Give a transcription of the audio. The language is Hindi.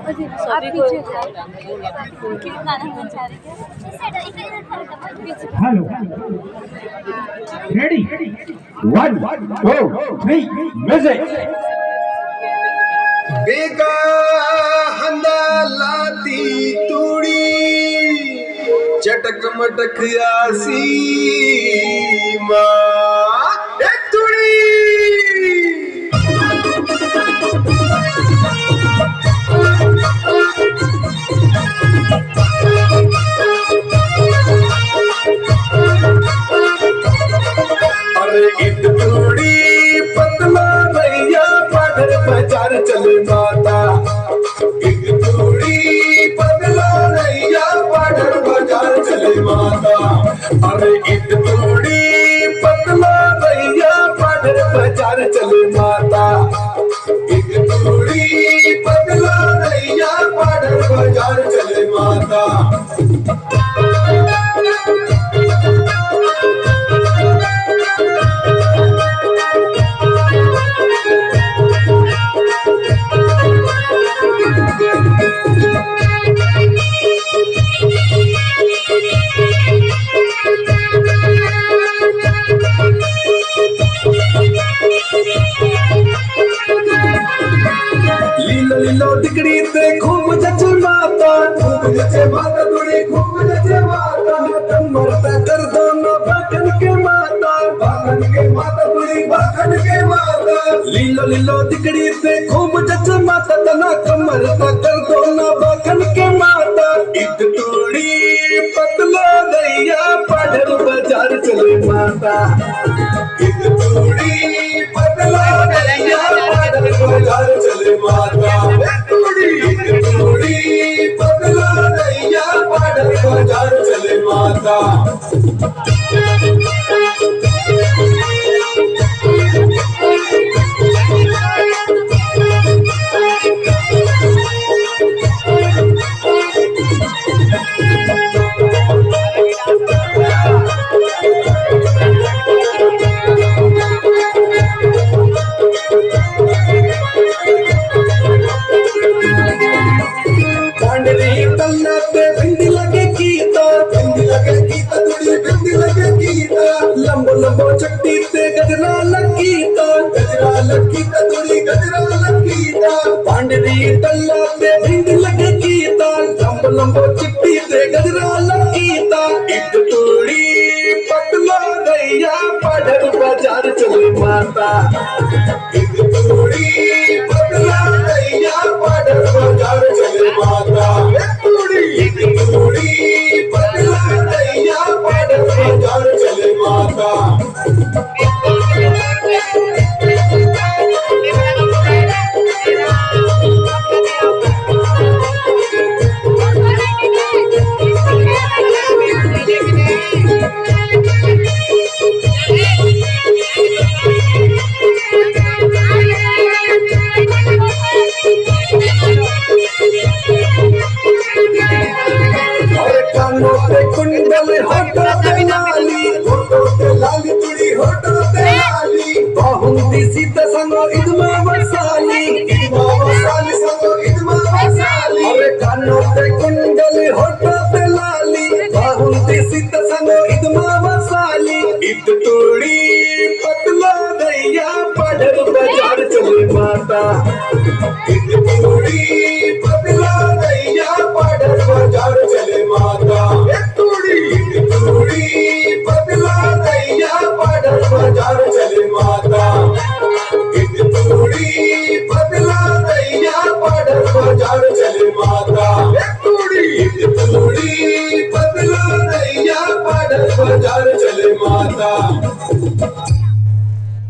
आप पीछे गाना हेलो रेडी 1 2 3 म्यूजिक बेगा हंदा लाती तूड़ी चटक मटक आसी माँ एक तूड़ी अरे एक तूड़ी पतला भैया पागल बाजार चले माता एक तूड़ी पतला भैया पागल बाजार चले माता अरे एक तूड़ी पतला भैया पागल बाजार चले माता एक तूड़ी पतला भैया पागल बाजार चले माता लीलो लीलो दिकड़ी ते खूब जचे माता तुड़ी खूब जचे माता कमर पे कर दो ना बागन के माता तुड़ी बागन के माता लीलो लीलो दिकड़ी ते खूब जचे माता तना कमर पे कर दो ना बागन के माता एक तुड़ी पतला दैया पाडल बाजार चले माता एक तुड़ी पतला दैया पाडल बाजार चले माता तूड़ी पतला दैया पाडल बाजार चले माता लंबो लंबो चट्टी ते गजरा लकीता तुड़ी गजरा लकीता पांडरी टल्ला ते भिंड लगे कीता लंबो लंबो चिट्टी ते गजरा लकीता एक तुड़ी पतला दैया पाडल बाजार चले माता एक तुड़ी पतला दैया पाडल बाजार चले माता एक तुड़ी पतला दैया पाडल बाजार चले माता कुंडल होटो ते लाली तुड़ी होटो ते लाली बहुंती सीता संगो इदमा वसाली संगो इदमा वसाली अरे कानो ते कुंडल होटो ते लाली बहुंती सीता संगो इदमा वसाली इत तुड़ी पतला दैया पाडल बाजार चले माता इत तुड़ी